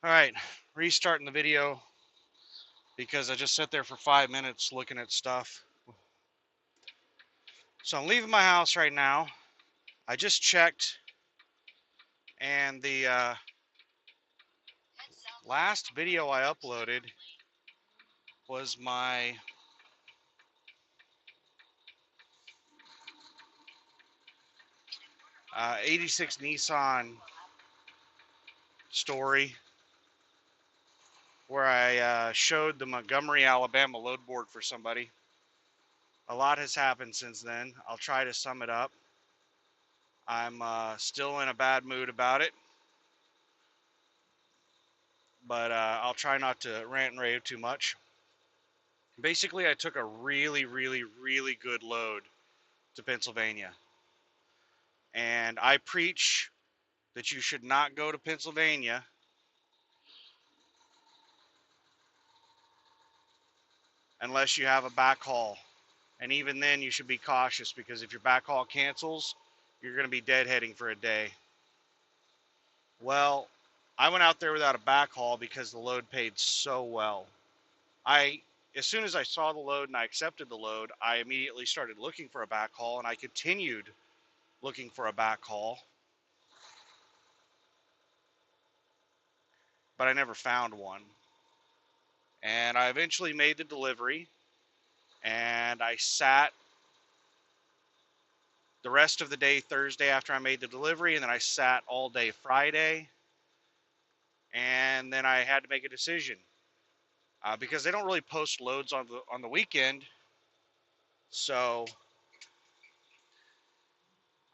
Alright, restarting the video because I just sat there for 5 minutes looking at stuff. So I'm leaving my house right now. I just checked, and the last video I uploaded was my '86 Nissan story, where I showed the Montgomery, Alabama load board for somebody. A lot has happened since then. I'll try to sum it up. I'm still in a bad mood about it, but I'll try not to rant and rave too much. Basically, I took a really, really, really good load to Pennsylvania. And I preach that you should not go to Pennsylvania unless you have a backhaul. And even then, you should be cautious, because if your backhaul cancels, you're going to be deadheading for a day. Well, I went out there without a backhaul because the load paid so well. As soon as I saw the load and I accepted the load, I immediately started looking for a backhaul, and I continued looking for a backhaul, but I never found one. And I eventually made the delivery, and I sat the rest of the day Thursday after I made the delivery, and then I sat all day Friday, and then I had to make a decision because they don't really post loads on the weekend, so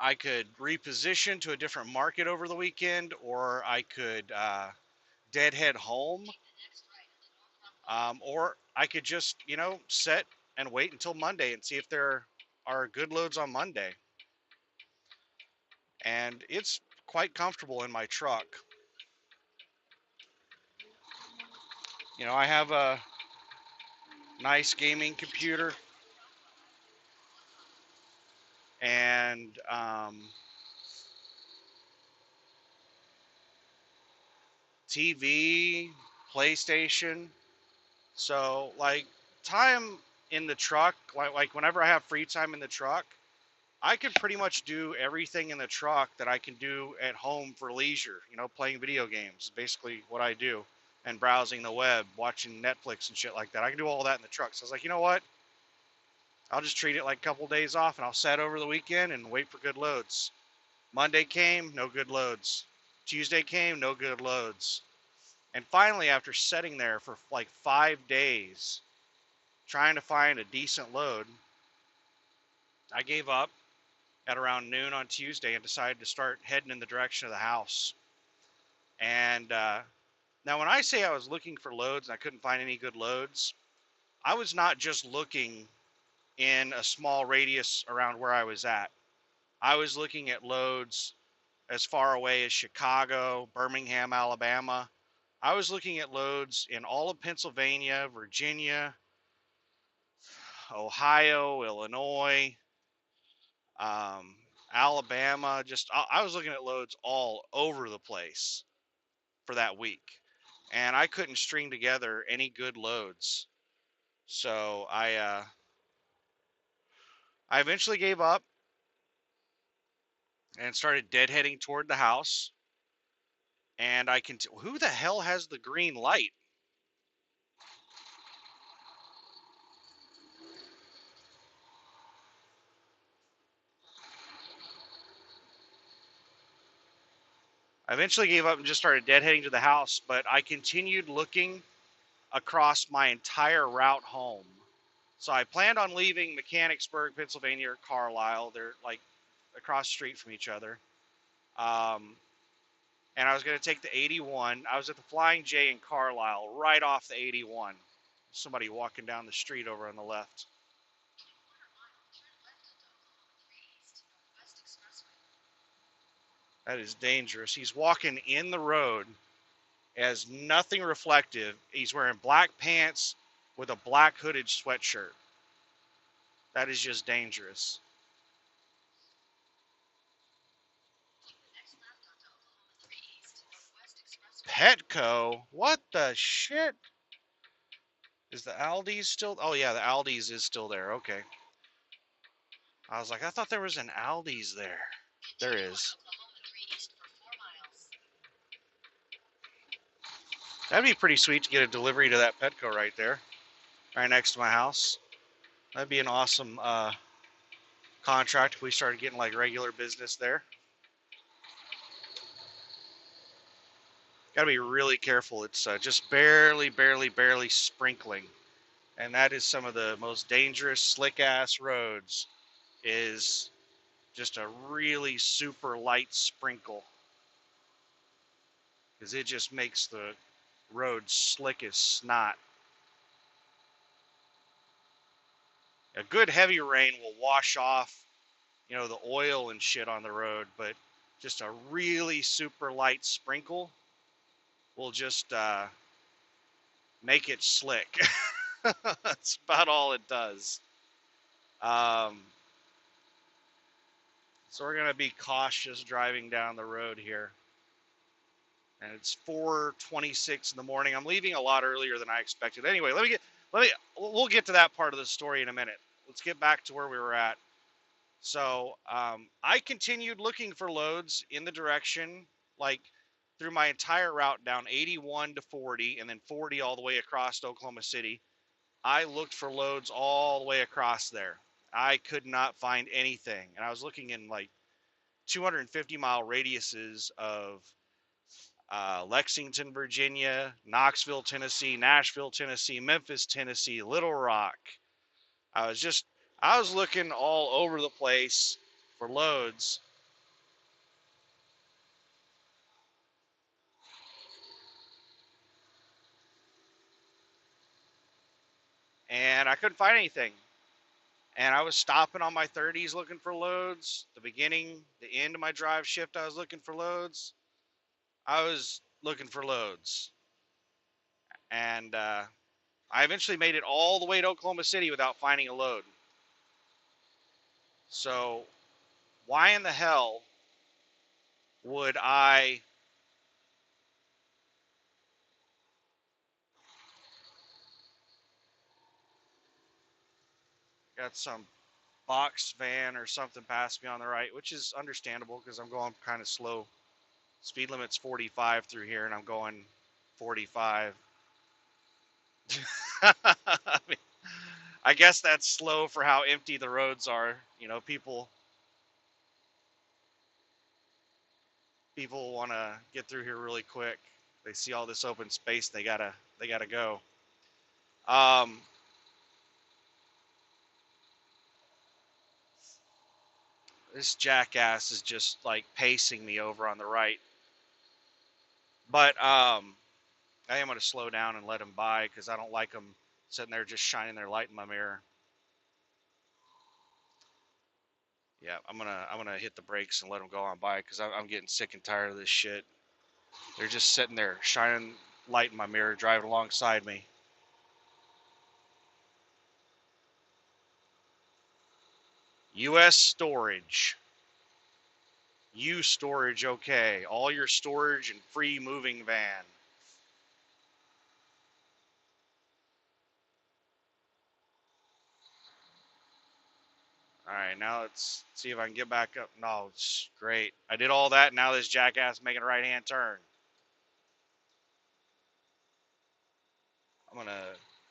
I could reposition to a different market over the weekend, or I could deadhead home, or I could just sit and wait until Monday and see if there are good loads on Monday. And it's quite comfortable in my truck. I have a nice gaming computer, and TV, PlayStation. So, like, time in the truck, like whenever I have free time in the truck, I can pretty much do everything in the truck that I can do at home for leisure. Playing video games, basically what I do, and browsing the web, watching Netflix and shit like that. I can do all that in the truck. So I was like, you know what? I'll just treat it like a couple days off, and I'll set over the weekend and wait for good loads. Monday came, no good loads. Tuesday came, no good loads. And finally, after sitting there for like 5 days trying to find a decent load, I gave up at around noon on Tuesday and decided to start heading in the direction of the house. And now, when I say I was looking for loads and I couldn't find any good loads, I was not just looking in a small radius around where I was at. I was looking at loads as far away as Chicago, Birmingham, Alabama. I was looking at loads in all of Pennsylvania, Virginia, Ohio, Illinois, Alabama. I was looking at loads all over the place for that week, and I couldn't string together any good loads. So I eventually gave up and started deadheading toward the house. And who the hell has the green light? I eventually gave up and just started deadheading to the house, but I continued looking across my entire route home. So I planned on leaving Mechanicsburg, Pennsylvania, or Carlisle. They're like across the street from each other. And I was going to take the 81. I was at the Flying J in Carlisle, right off the 81. Somebody walking down the street over on the left. That is dangerous. He's walking in the road as nothing reflective. He's wearing black pants with a black hooded sweatshirt. That is just dangerous. Petco? What the shit? Is the Aldi's still? Oh yeah, the Aldi's is still there. Okay. I was like, I thought there was an Aldi's there. There is. That'd be pretty sweet to get a delivery to that Petco right there, right next to my house. That'd be an awesome contract if we started getting like regular business there. Got to be really careful. It's just barely sprinkling, and that is some of the most dangerous slick ass roads. Is just a really super light sprinkle, because it just makes the road slick as snot. A good heavy rain will wash off, the oil and shit on the road, but just a really super light sprinkle will just make it slick. That's about all it does. Um, so we're gonna be cautious driving down the road here. And it's 4:26 in the morning. I'm leaving a lot earlier than I expected. Anyway, we'll get to that part of the story in a minute. Let's get back to where we were at. So I continued looking for loads in the direction, like through my entire route down 81 to 40 and then 40 all the way across to Oklahoma City. I looked for loads all the way across there. I could not find anything. And I was looking in like 250-mile radiuses of Lexington, Virginia, Knoxville, Tennessee, Nashville, Tennessee, Memphis, Tennessee, Little Rock. I was looking all over the place for loads. And I couldn't find anything. And I was stopping on my 30s looking for loads. The beginning, the end of my drive shift, I was looking for loads. I was looking for loads. And I eventually made it all the way to Oklahoma City without finding a load. So why in the hell would I got some box van or something past me on the right, which is understandable because I'm going kind of slow. Speed limit's 45 through here, and I'm going 45. I mean, I guess that's slow for how empty the roads are. People want to get through here really quick. They see all this open space, they gotta go. Um, this jackass is just like pacing me over on the right. But I am going to slow down and let him by because I don't like them sitting there just shining their light in my mirror. Yeah, I'm gonna hit the brakes and let them go on by because I'm getting sick and tired of this shit. They're just sitting there shining light in my mirror, driving alongside me. U.S. storage. U storage, okay. All your storage and free moving van. All right, now let's see if I can get back up. No, it's great. I did all that. Now this jackass making a right-hand turn.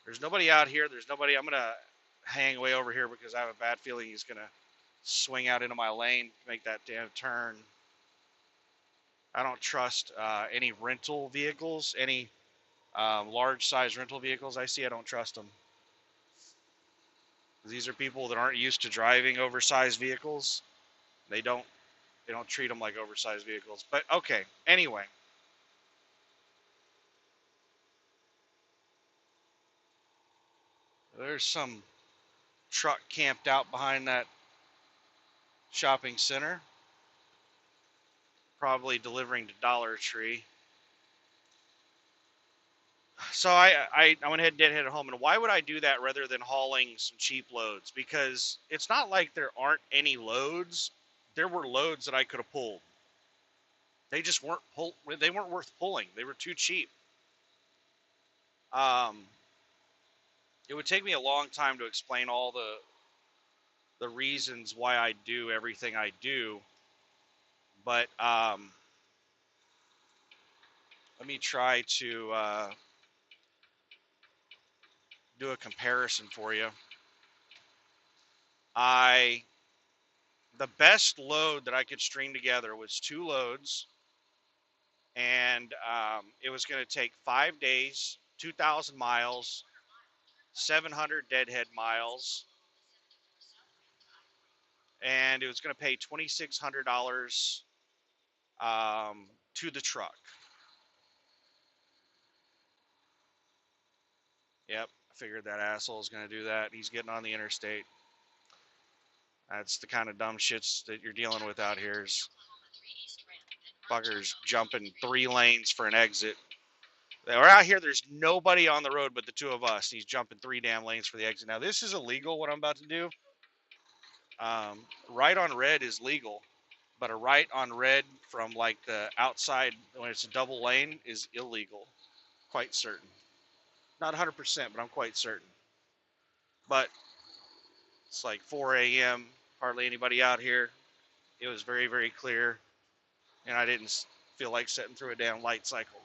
There's nobody out here. There's nobody. I'm gonna hang way over here because I have a bad feeling he's gonna swing out into my lane, make that damn turn. I don't trust any rental vehicles, any large size rental vehicles I see. I don't trust them. These are people that aren't used to driving oversized vehicles. They don't treat them like oversized vehicles. But okay, anyway. There's some truck camped out behind that shopping center, probably delivering to Dollar Tree. So I went ahead and did head home. And why would I do that rather than hauling some cheap loads? Because it's not like there aren't any loads. There were loads that I could have pulled. They just they weren't worth pulling. They were too cheap. Um, it would take me a long time to explain all the reasons why I do everything I do, but let me try to do a comparison for you. I The best load that I could string together was 2 loads, and it was going to take 5 days, 2,000 miles, 700 deadhead miles, and it was going to pay $2,600 to the truck. Yep, I figured that asshole is going to do that. He's getting on the interstate. That's the kind of dumb shits that you're dealing with out here. Is fuckers jumping 3 lanes for an exit. We're out here. There's nobody on the road but the two of us. He's jumping 3 damn lanes for the exit. Now this is illegal. What I'm about to do. Right on red is legal, but a right on red from like the outside when it's a double lane is illegal. Quite certain. Not 100%, but I'm quite certain. But it's like 4 a.m. Hardly anybody out here. It was very, very clear, and I didn't feel like sitting through a damn light cycle.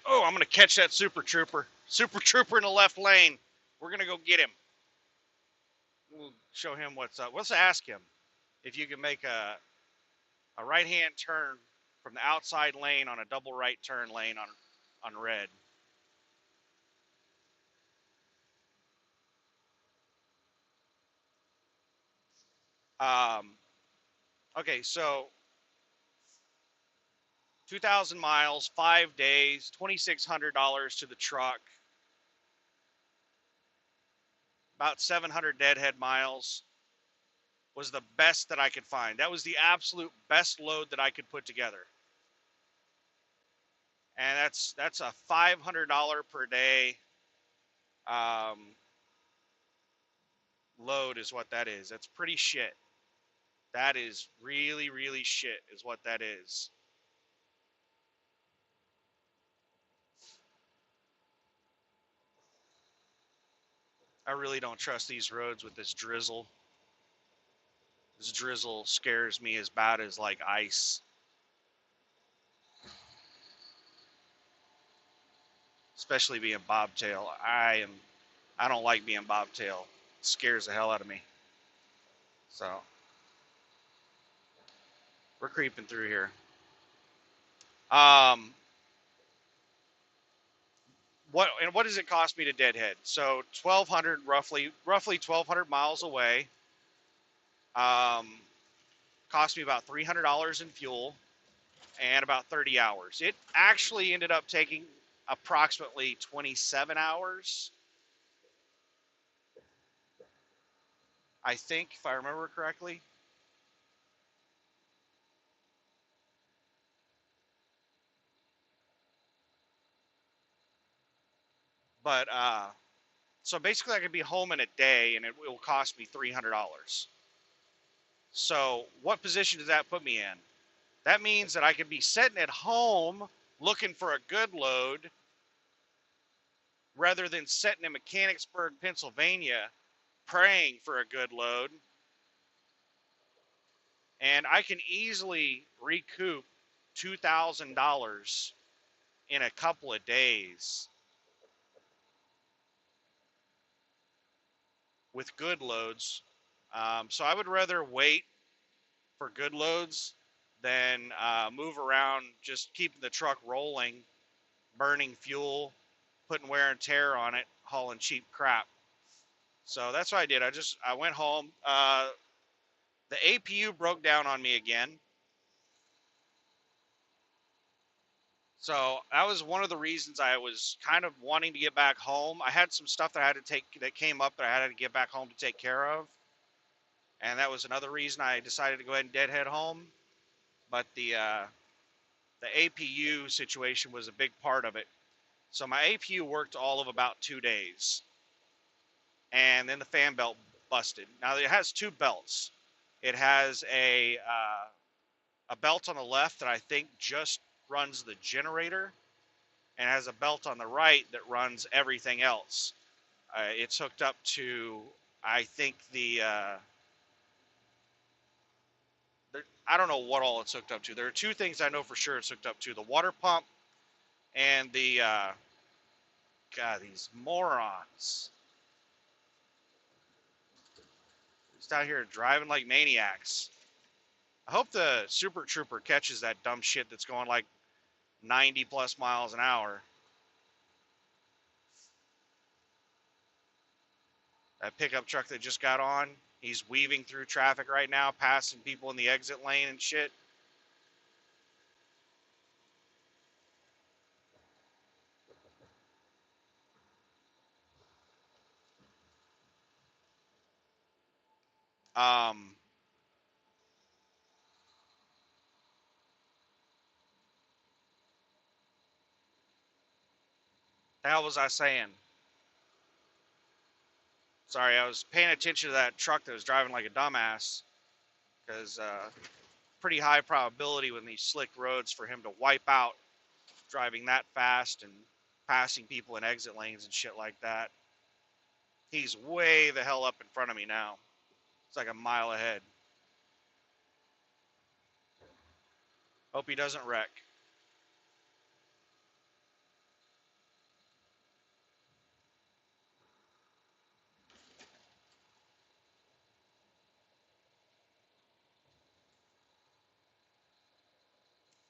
Oh, I'm going to catch that Super Trooper. Super Trooper in the left lane. We're going to go get him. We'll show him what's up. Let's ask him if you can make a right-hand turn from the outside lane on a double right turn lane on red. Um, okay, so 2,000 miles, 5 days, $2,600 to the truck, about 700 deadhead miles was the best that I could find. That was the absolute best load that I could put together. And that's a $500 per day load is what that is. That's pretty shit. That is really, really shit is what that is. I really don't trust these roads with this drizzle. This drizzle scares me as bad as like ice. Especially being bobtail. I don't like being bobtail. It scares the hell out of me. So we're creeping through here. What does it cost me to deadhead? So 1,200 roughly 1,200 miles away. Cost me about $300 in fuel and about 30 hours. It actually ended up taking approximately 27 hours. I think, if I remember correctly. But so basically, I could be home in a day, and it will cost me $300. So what position does that put me in? That means that I could be sitting at home looking for a good load, rather than sitting in Mechanicsburg, Pennsylvania, praying for a good load. And I can easily recoup $2,000 in a couple of days with good loads. So I would rather wait for good loads than move around just keeping the truck rolling, burning fuel, putting wear and tear on it, hauling cheap crap. So that's what I did. I went home. The APU broke down on me again. So that was one of the reasons I was kind of wanting to get back home. I had some stuff that I had to take that came up that I had to get back home to take care of. And that was another reason I decided to go ahead and deadhead home. But the APU situation was a big part of it. So my APU worked all of about 2 days, and then the fan belt busted. Now it has two belts. It has a belt on the left that I think just runs the generator, and has a belt on the right that runs everything else. It's hooked up to, I think I don't know what all it's hooked up to. There are two things I know for sure it's hooked up to: the water pump and the God, these morons. Just out here driving like maniacs. I hope the Super Trooper catches that dumb shit that's going like 90 plus miles an hour. That pickup truck that just got on, he's weaving through traffic right now, passing people in the exit lane and shit. Um, the hell was I saying? Sorry, I was paying attention to that truck that was driving like a dumbass, because pretty high probability with these slick roads for him to wipe out driving that fast and passing people in exit lanes and shit like that. He's way the hell up in front of me now. It's like a mile ahead. Hope he doesn't wreck.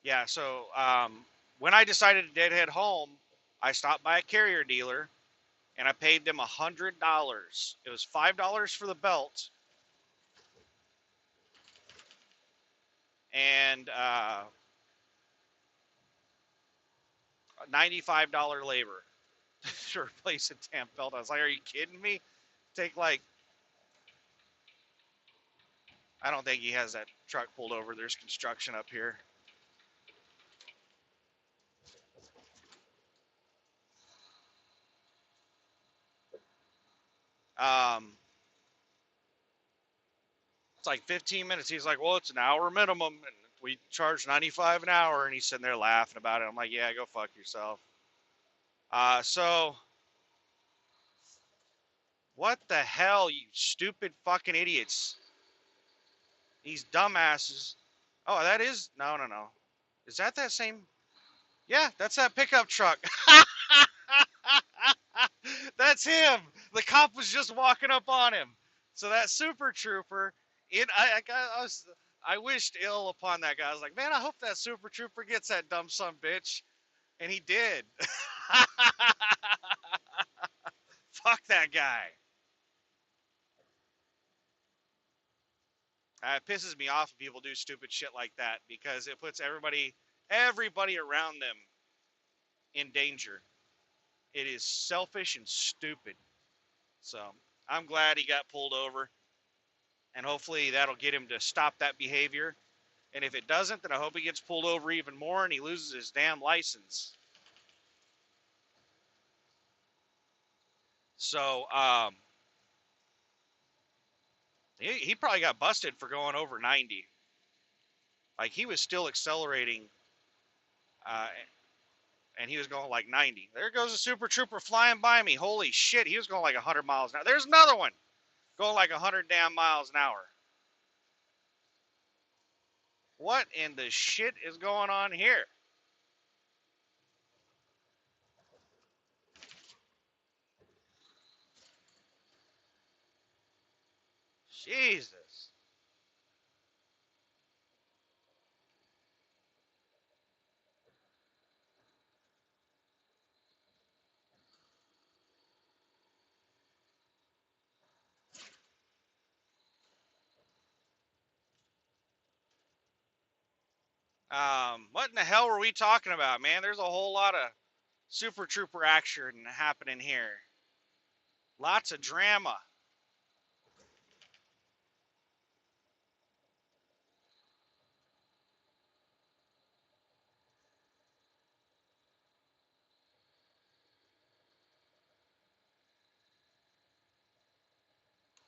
Yeah, so when I decided to deadhead home, I stopped by a carrier dealer and I paid them $100. It was $5 for the belt and $95 labor to replace a damn belt. I was like, are you kidding me? Take like, I don't think he has that truck pulled over. There's construction up here. Um, it's like 15 minutes. He's like, well, it's an hour minimum, and we charge 95 an hour. And he's sitting there laughing about it. I'm like, yeah, go fuck yourself. So what the hell, you stupid fucking idiots? These dumbasses. Oh, that is no, no, no. Is that same? Yeah, that's that pickup truck. That's him. The cop was just walking up on him. So that super trooper, I wished ill upon that guy. I was like, man, I hope that super trooper gets that dumb son bitch, and he did. Fuck that guy. It pisses me off when people do stupid shit like that because it puts everybody around them in danger. It is selfish and stupid. So I'm glad he got pulled over, and hopefully that'll get him to stop that behavior. And if it doesn't, then I hope he gets pulled over even more and he loses his damn license. So he probably got busted for going over 90. Like he was still accelerating, uh, and he was going like 90. There goes a super trooper flying by me. Holy shit, he was going like 100 miles an hour. There's another one going like 100 damn miles an hour. What in the shit is going on here? Jesus. What in the hell were we talking about, man? There's a whole lot of Super Trooper action happening here. Lots of drama.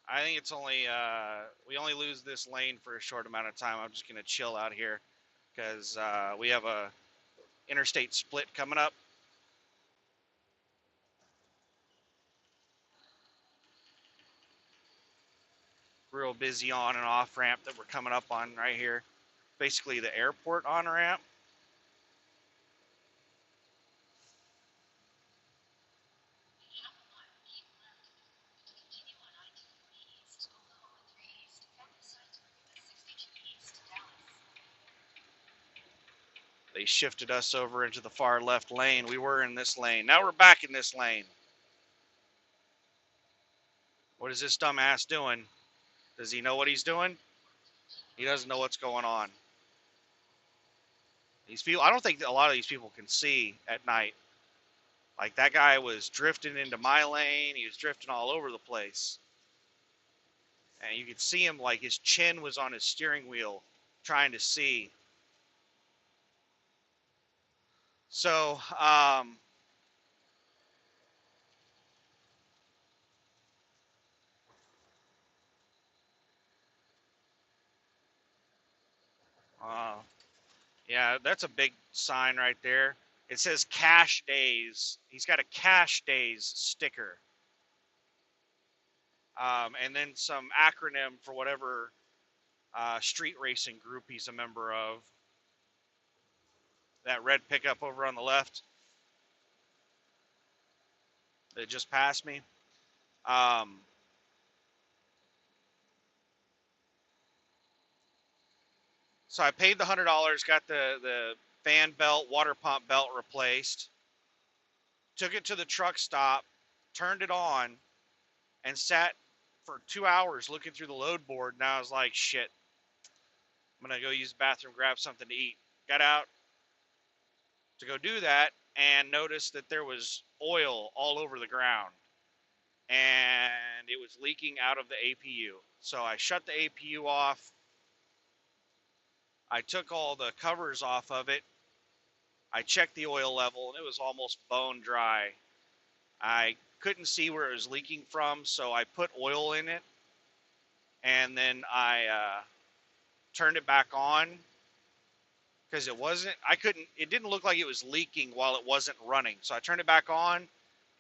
I think it's only we only lose this lane for a short amount of time. I'm just gonna chill out here because we have a interstate split coming up. Real busy on and off ramp that we're coming up on right here. Basically the airport on ramp. They shifted us over into the far left lane. We were in this lane. Now we're back in this lane. What is this dumbass doing? Does he know what he's doing? He doesn't know what's going on. These people, I don't think that a lot of these people can see at night. Like that guy was drifting into my lane. He was drifting all over the place. And you could see him like his chin was on his steering wheel trying to see. So, uh, yeah, that's a big sign right there. It says cash days. He's got a cash days sticker. And then some acronym for whatever street racing group he's a member of. That red pickup over on the left that just passed me. Um, so I paid the $100, got the fan belt, water pump belt replaced, took it to the truck stop, turned it on, and sat for 2 hours looking through the load board. And I was like, shit, I'm going to go use the bathroom, grab something to eat. Got out to go do that and noticed that there was oil all over the ground and it was leaking out of the APU. So I shut the APU off. I took all the covers off of it. I checked the oil level and it was almost bone dry. I couldn't see where it was leaking from, so I put oil in it and then I turned it back on because it didn't look like it was leaking while it wasn't running. So I turned it back on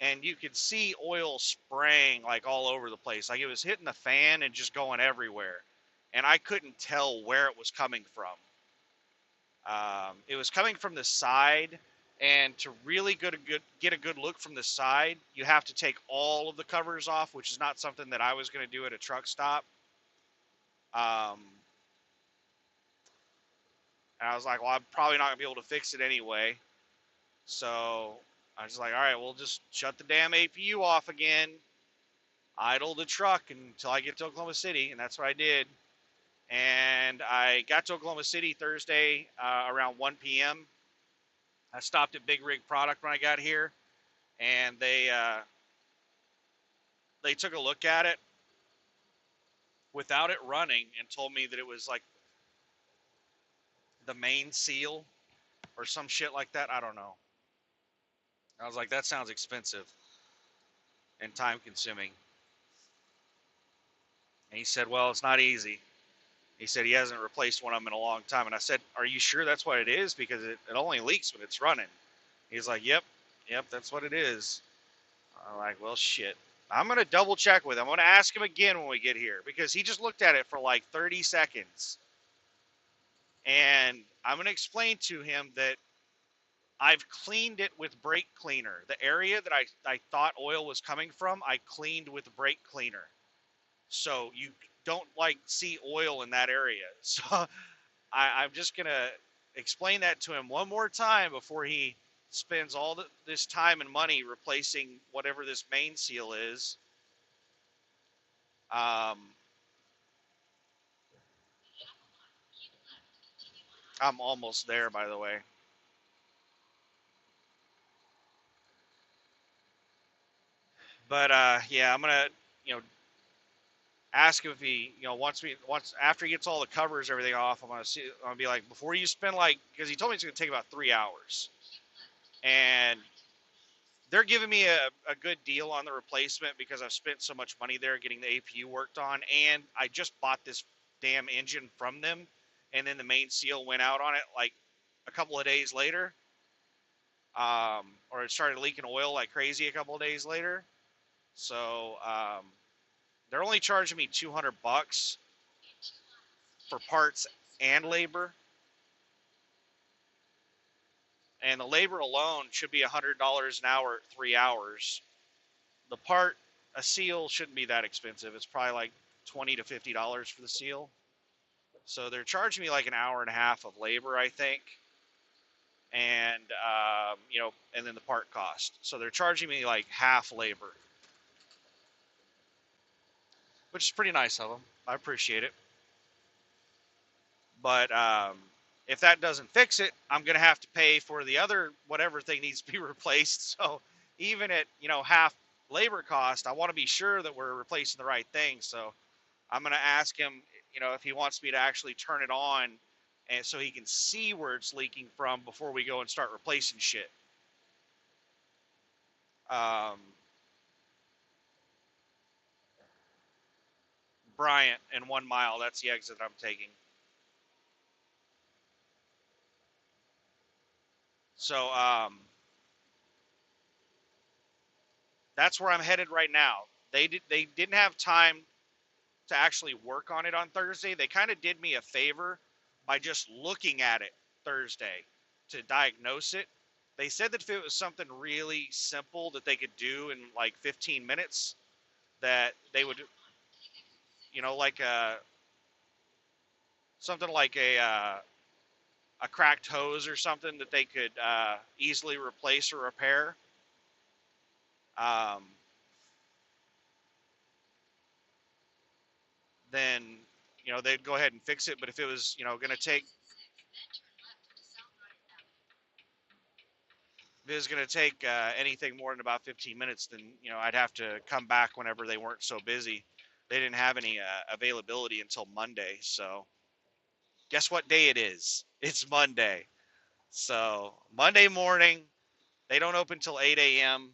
and you could see oil spraying like all over the place. Like it was hitting the fan and just going everywhere. And I couldn't tell where it was coming from. It was coming from the side, and to really get a good look from the side, you have to take all of the covers off, which is not something that I was going to do at a truck stop. Um, and I was like, well, I'm probably not going to be able to fix it anyway. So I was like, all right, we'll just shut the damn APU off again, idle the truck until I get to Oklahoma City, and that's what I did. And I got to Oklahoma City Thursday around 1 p.m. I stopped at Big Rig Product when I got here, and they took a look at it without it running and told me that it was like the main seal or some shit like that. I don't know. I was like, that sounds expensive and time consuming. And he said, well, it's not easy. He said he hasn't replaced one of them in a long time. And I said, are you sure that's what it is? Because it only leaks when it's running. He's like, yep, that's what it is. I'm like, well, shit. I'm going to double check with him. I'm going to ask him again when we get here because he just looked at it for like 30 seconds. And I'm going to explain to him that I've cleaned it with brake cleaner. The area that I thought oil was coming from, I cleaned with brake cleaner. So you don't like see oil in that area. So I'm just going to explain that to him one more time before he spends all this time and money replacing whatever this main seal is. I'm almost there, by the way. But yeah, I'm gonna ask him if he once after he gets all the covers everything off. I'm gonna be like, before you spend, like, because he told me it's gonna take about 3 hours, and they're giving me a good deal on the replacement because I've spent so much money there getting the APU worked on, and I just bought this damn engine from them, and then the main seal went out on it like a couple of days later, or it started leaking oil like crazy a couple of days later. So they're only charging me $200 for parts and labor, and the labor alone should be $100 an hour, 3 hours. The part, a seal shouldn't be that expensive. It's probably like $20 to $50 for the seal. So they're charging me like an hour and a half of labor, I think, and and then the part cost. So they're charging me like half labor, which is pretty nice of them. I appreciate it. But if that doesn't fix it, I'm gonna have to pay for the other whatever thing needs to be replaced. So even at half labor cost, I want to be sure that we're replacing the right thing. So I'm gonna ask him, if he wants me to actually turn it on, and so he can see where it's leaking from before we go and start replacing shit. Um, Bryant in 1 mile. That's the exit I'm taking. So that's where I'm headed right now. They didn't have time to actually work on it on Thursday. They kind of did me a favor by just looking at it Thursday to diagnose it. They said that if it was something really simple that they could do in like 15 minutes, that they would, like something like a cracked hose or something that they could easily replace or repair. Um, then they'd go ahead and fix it. But if it was going to take if it was going to take anything more than about 15 minutes, then I'd have to come back whenever they weren't so busy. They didn't have any availability until Monday. So guess what day it is? It's Monday. So Monday morning, they don't open till 8 a.m.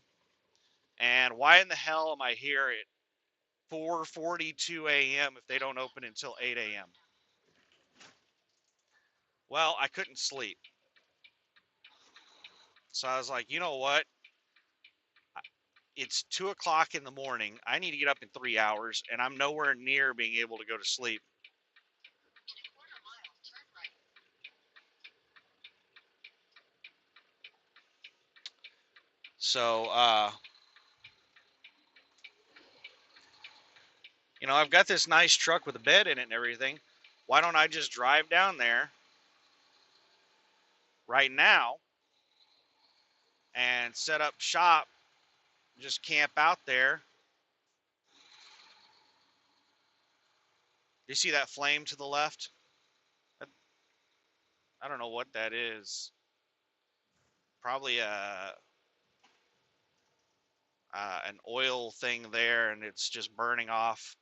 And why in the hell am I here at 4:42 a.m. if they don't open until 8 a.m.? Well, I couldn't sleep. So I was like, you know what? It's 2 o'clock in the morning. I need to get up in 3 hours, and I'm nowhere near being able to go to sleep. So, I've got this nice truck with a bed in it and everything. Why don't I just drive down there right now and set up shop, just camp out there? You see that flame to the left? I don't know what that is. Probably an oil thing there, and it's just burning off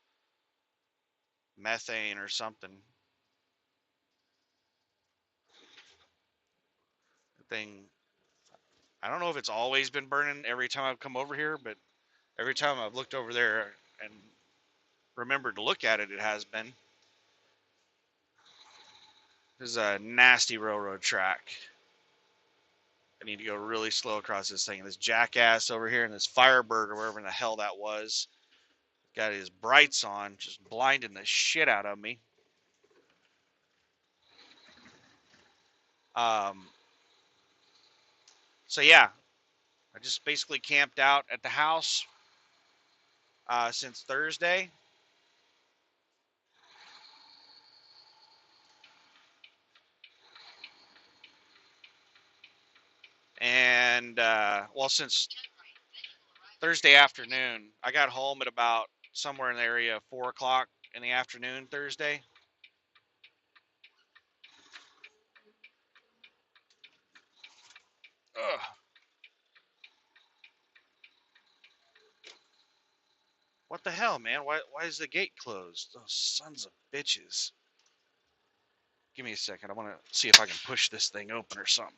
methane or something. The thing, I don't know if it's always been burning every time I've come over here, but every time I've looked over there and remembered to look at it, it has been. This is a nasty railroad track. I need to go really slow across this thing. This jackass over here and this Firebird or wherever in the hell that was got his brights on, just blinding the shit out of me. So yeah, I just basically camped out at the house since Thursday. And well, since Thursday afternoon, I got home at about somewhere in the area of 4 o'clock in the afternoon Thursday. Ugh. What the hell, man? Why is the gate closed? Those sons of bitches. Give me a second. I want to see if I can push this thing open or something.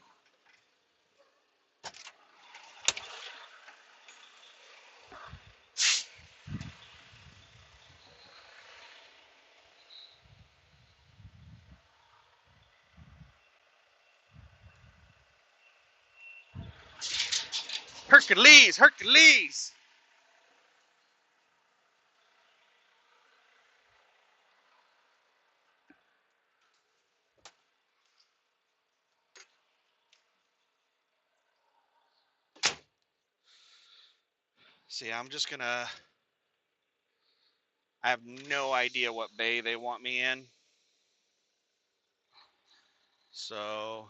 Hercules, Hercules. See, I'm just gonna. I have no idea what bay they want me in, so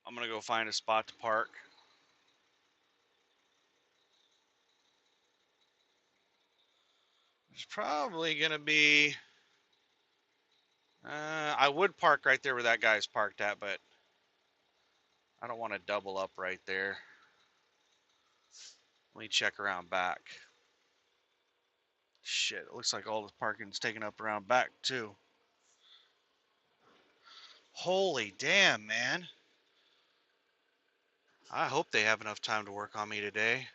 I'm gonna go find a spot to park. It's probably gonna be. I would park right there where that guy's parked at, but I don't want to double up right there. Let me check around back. Shit, it looks like all the parking's taken up around back too. Holy damn, man. I hope they have enough time to work on me today.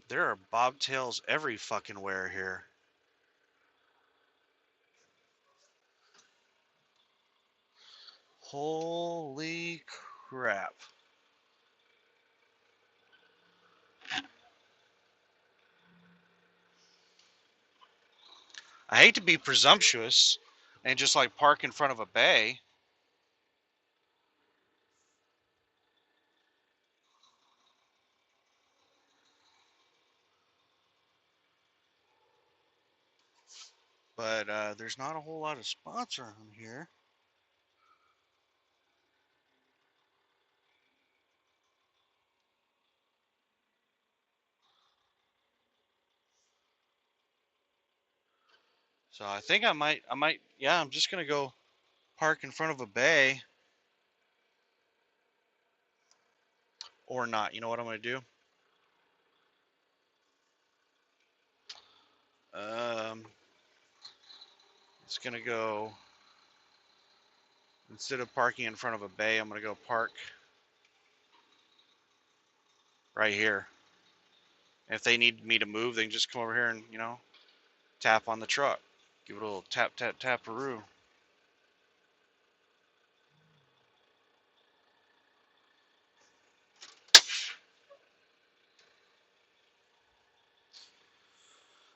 There are bobtails every fucking where here. Holy crap. I hate to be presumptuous and just like park in front of a bay. But there's not a whole lot of spots around here. So I think yeah, I'm just gonna go park in front of a bay. Or not. You know what I'm gonna do? Um, it's gonna go, instead of parking in front of a bay, I'm gonna go park right here. If they need me to move, they can just come over here and, tap on the truck. Give it a little tap, tap, tap-a-roo.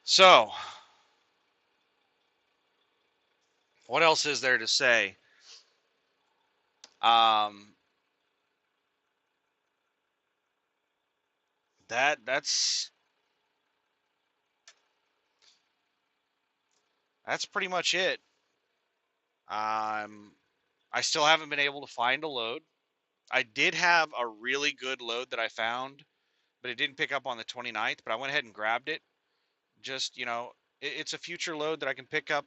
So, what else is there to say? Um, that's pretty much it. Um, I still haven't been able to find a load. I did have a really good load that I found, but it didn't pick up on the 29th, but I went ahead and grabbed it. Just, it's a future load that I can pick up,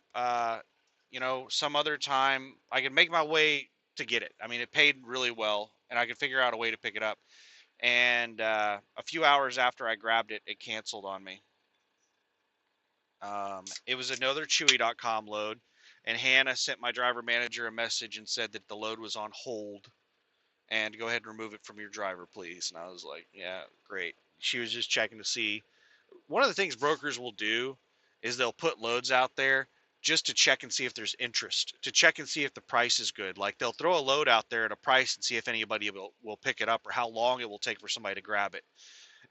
some other time. I can make my way to get it. I mean, it paid really well, and I could figure out a way to pick it up. And a few hours after I grabbed it, it canceled on me. It was another Chewy.com load, and Hannah sent my driver manager a message and said that the load was on hold and go ahead and remove it from your driver, please. And I was like, yeah, great. She was just checking to see. One of the things brokers will do is they'll put loads out there just to check and see if there's interest, to check and see if the price is good. Like they'll throw a load out there at a price and see if anybody will pick it up or how long it will take for somebody to grab it.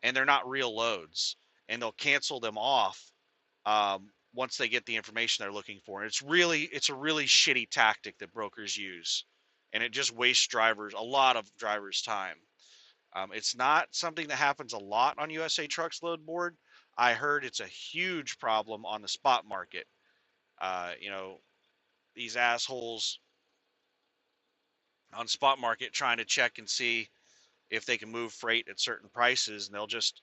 And they're not real loads, and they'll cancel them off once they get the information they're looking for. And it's a really shitty tactic that brokers use, and it just wastes a lot of drivers' time. It's not something that happens a lot on USA Trucks Load Board. I heard it's a huge problem on the spot market. You know, these assholes on spot market trying to check and see if they can move freight at certain prices, and they'll just,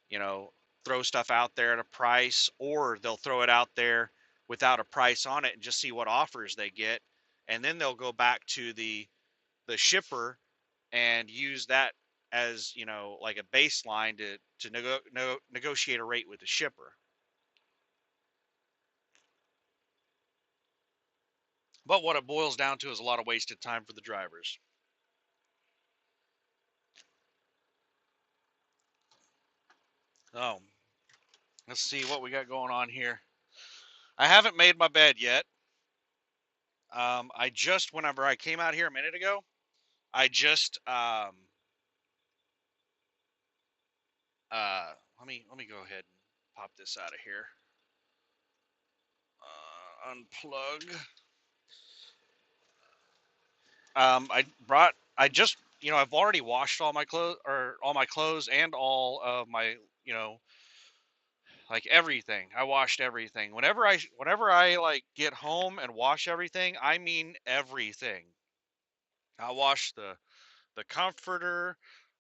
you know, throw stuff out there at a price, or they'll throw it out there without a price on it and just see what offers they get, and then they'll go back to the shipper and use that as, like a baseline to negotiate a rate with the shipper. But what it boils down to is a lot of wasted time for the drivers. Oh, let's see what we got going on here. I haven't made my bed yet. Whenever I came out here a minute ago, I just let me go ahead and pop this out of here. Unplug. I just, I've already washed all my clothes and all of my, you know, like everything. I washed everything. Whenever I like get home and wash everything, I mean everything. I wash the comforter.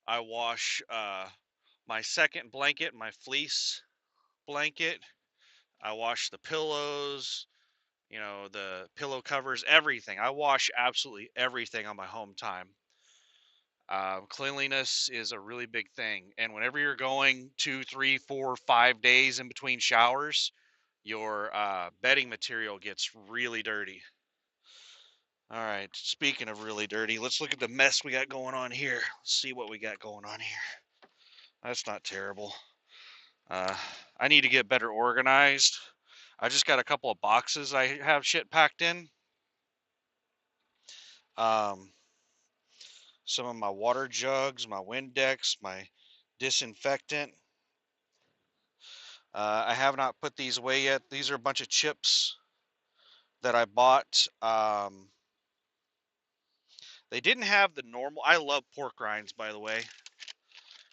I wash my second blanket, my fleece blanket. I wash the pillows, the pillow covers, everything. I wash absolutely everything on my home time. Cleanliness is a really big thing. And whenever you're going 2, 3, 4, 5 days in between showers, your bedding material gets really dirty. All right, speaking of really dirty, let's look at the mess we got going on here. Let's see what we got going on here. That's not terrible. Uh, I need to get better organized. I just got a couple of boxes I have shit packed in. Um, some of my water jugs, my Windex, my disinfectant. I have not put these away yet. These are a bunch of chips that I bought. They didn't have the normal. I love pork rinds, by the way.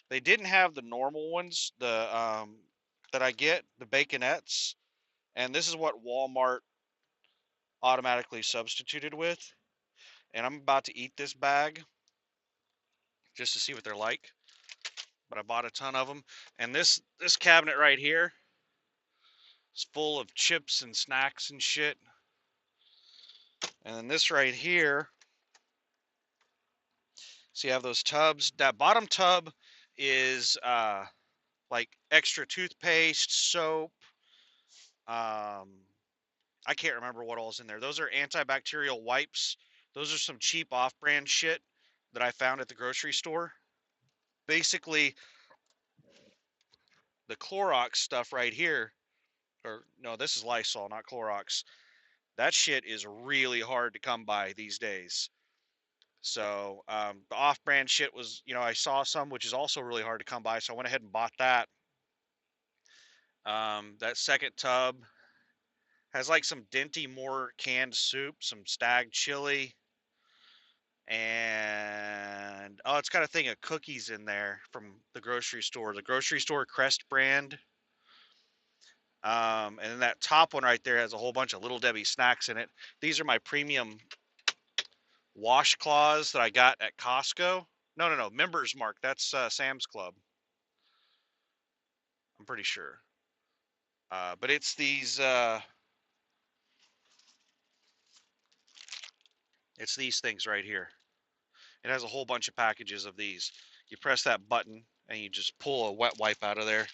They didn't have the normal ones, the that I get, the baconettes, and this is what Walmart automatically substituted with. And I'm about to eat this bag just to see what they're like. But I bought a ton of them, and this cabinet right here is full of chips and snacks and shit. And then this right here, so you have those tubs. That bottom tub is like extra toothpaste, soap. I can't remember what all's in there. Those are antibacterial wipes. Those are some cheap off-brand shit that I found at the grocery store. Basically, the Clorox stuff right here, or no, this is Lysol, not Clorox. That shit is really hard to come by these days. So the off-brand shit was, I saw some, which is also really hard to come by. So I went ahead and bought that. That second tub has like some Dinty Moore canned soup, some stag chili, and it's got a thing of cookies in there from the grocery store. The grocery store Crest brand. And then that top one right there has a whole bunch of Little Debbie snacks in it. These are my premium washcloths that I got at Costco. No, Members Mark. That's Sam's Club. I'm pretty sure. But it's these things right here. It has a whole bunch of packages of these. You press that button and you just pull a wet wipe out of there.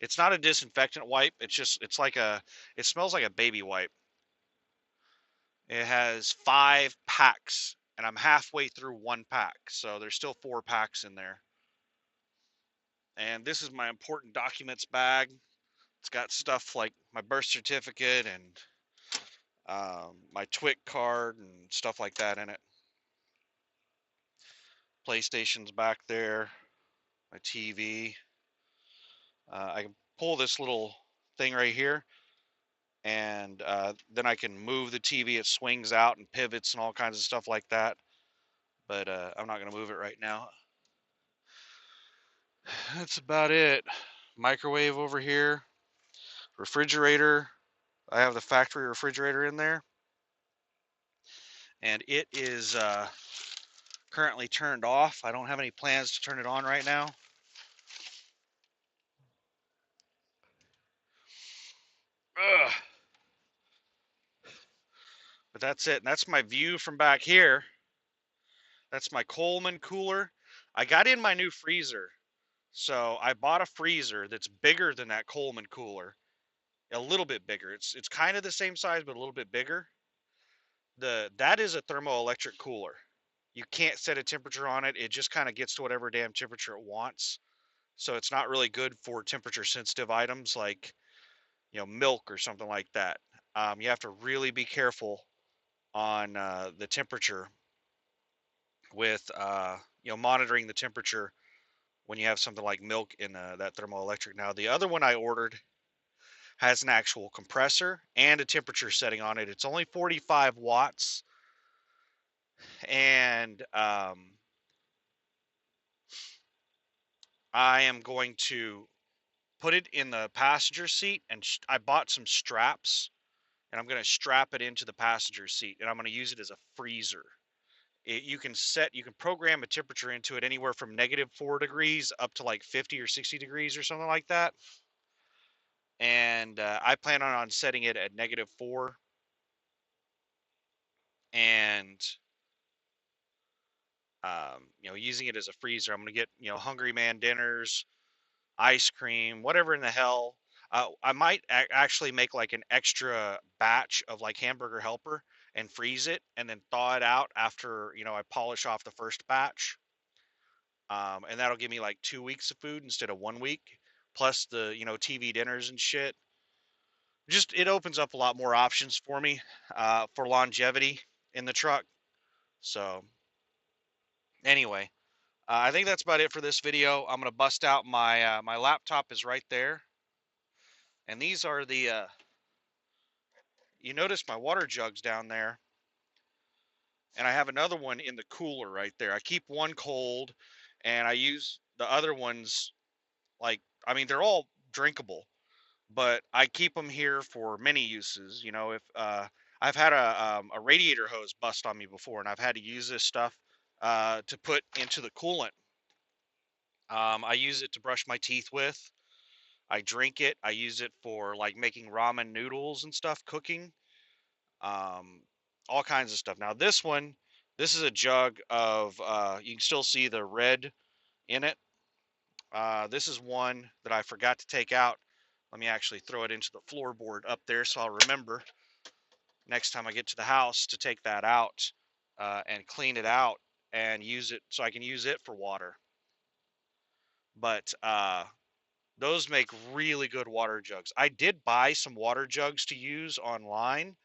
It's not a disinfectant wipe. It smells like a baby wipe. It has 5 packs and I'm halfway through one pack. So there's still 4 packs in there. And this is my important documents bag. It's got stuff like my birth certificate and my TWIC card and stuff like that in it. PlayStation's back there, my TV. I can pull this little thing right here, and then I can move the TV. It swings out and pivots and all kinds of stuff like that. But I'm not going to move it right now. That's about it. Microwave over here. Refrigerator. I have the factory refrigerator in there. And it is currently turned off. I don't have any plans to turn it on right now. Ugh. But that's it. And that's my view from back here. That's my Coleman cooler. I got in my new freezer. So I bought a freezer that's bigger than that Coleman cooler. A little bit bigger. It's kind of the same size, but a little bit bigger. That is a thermoelectric cooler. You can't set a temperature on it. It just kind of gets to whatever damn temperature it wants. So it's not really good for temperature sensitive items like, milk or something like that. You have to really be careful on the temperature with monitoring the temperature when you have something like milk in that thermoelectric. Now the other one I ordered has an actual compressor and a temperature setting on it. It's only 45 watts, and I am going to put it in the passenger seat, and I bought some straps, and I'm going to strap it into the passenger seat, and I'm going to use it as a freezer. You can program a temperature into it anywhere from -4 degrees up to like 50 or 60 degrees or something like that. And I plan on setting it at -4 and using it as a freezer. I'm going to get Hungry Man dinners, ice cream, whatever in the hell. I might actually make like an extra batch of like hamburger helper and freeze it and then thaw it out after I polish off the first batch. And that'll give me like 2 weeks of food instead of 1 week, plus the TV dinners and shit. Just it opens up a lot more options for me for longevity in the truck. So anyway, I think that's about it for this video. I'm gonna bust out my laptop is right there, and these are the you notice my water jugs down there, and I have another one in the cooler right there. I keep one cold, and I use the other ones like they're all drinkable, but I keep them here for many uses. If I've had a radiator hose bust on me before, and I've had to use this stuff to put into the coolant. I use it to brush my teeth with. I drink it. I use it for like making ramen noodles and stuff, cooking, um, all kinds of stuff. Now this is a jug of. You can still see the red in it. This is one that I forgot to take out. Let me actually throw it into the floorboard up there so I'll remember next time I get to the house to take that out and clean it out and use it so I can use it for water. But those make really good water jugs. I did buy some water jugs to use online,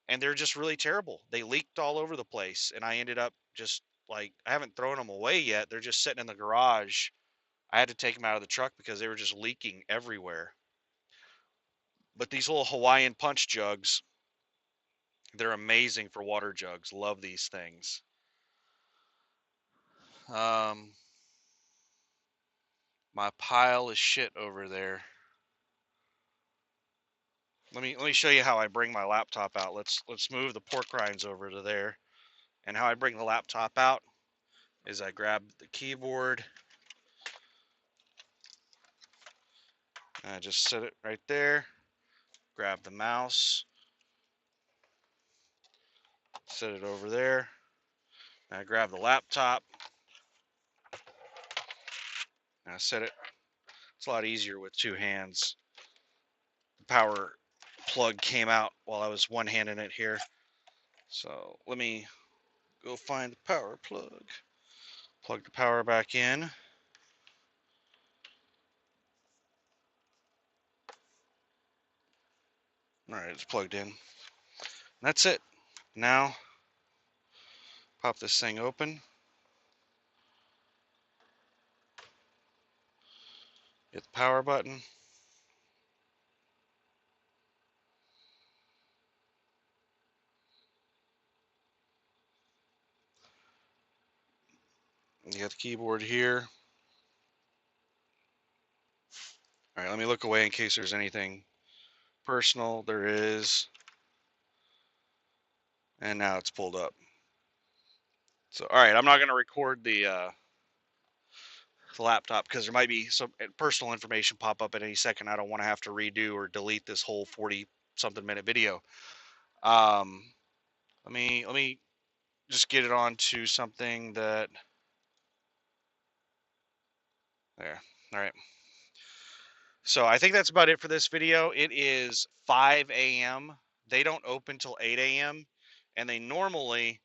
and they're just really terrible. They leaked all over the place, and I ended up just like I haven't thrown them away yet. They're just sitting in the garage. I had to take them out of the truck because they were just leaking everywhere. But these little Hawaiian punch jugs, they're amazing for water jugs. Love these things. Um, my pile of shit over there. Let me show you how I bring my laptop out. Let's move the pork rinds over to there. And how I bring the laptop out is I grab the keyboard. And I just set it right there. Grab the mouse. Set it over there. And I grab the laptop. And I set it. It's a lot easier with two hands. The power plug came out while I was one-handing it here. So let me go find the power plug. Plug the power back in. All right, it's plugged in. And that's it. Now, pop this thing open. Hit the power button. You got the keyboard here. All right, let me look away in case there's anything personal. There is. And now it's pulled up. So, all right, I'm not going to record the laptop because there might be some personal information pop up at any second. I don't want to have to redo or delete this whole 40-something minute video. Um, let me just get it onto something that there. All right. So I think that's about it for this video. It is 5 a.m. They don't open till 8 a.m. and they normally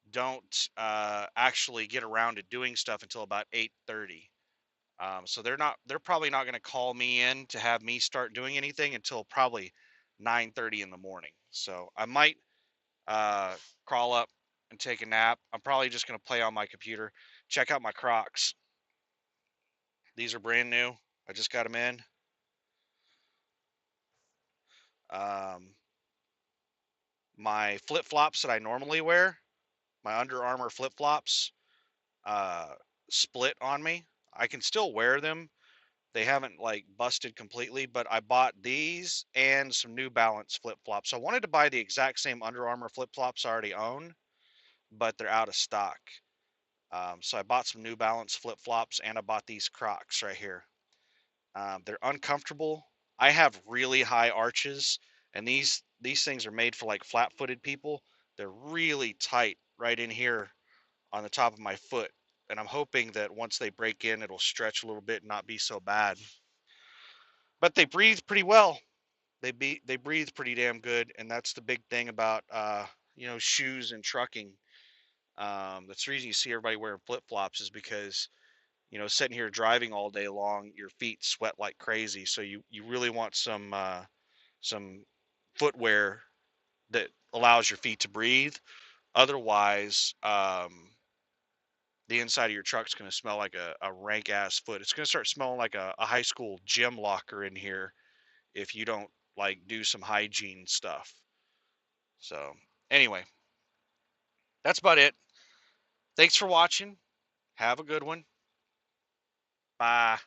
don't actually get around to doing stuff until about 8:30. So they're probably not going to call me in to have me start doing anything until probably 9:30 in the morning. So I might uh, crawl up and take a nap. I'm probably just gonna play on my computer. Check out my Crocs. These are brand new. I just got them in. Um, my flip flops that I normally wear, my Under Armour flip flops, uh, split on me. I can still wear them. They haven't like busted completely, but I bought these and some New Balance flip flops. So I wanted to buy the exact same Under Armour flip flops I already own, but they're out of stock. So I bought some New Balance flip flops and I bought these Crocs right here. They're uncomfortable. I have really high arches, and these things are made for like flat-footed people. They're really tight right in here on the top of my foot, and I'm hoping that once they break in, it'll stretch a little bit and not be so bad. But they breathe pretty well. They breathe pretty damn good, and that's the big thing about shoes and trucking. That's the reason you see everybody wearing flip-flops is because sitting here driving all day long, your feet sweat like crazy. So you really want some footwear that allows your feet to breathe. Otherwise, the inside of your truck's going to smell like a rank ass foot. It's going to start smelling like a high school gym locker in here if you don't like do some hygiene stuff. So anyway, that's about it. Thanks for watching. Have a good one. Bye.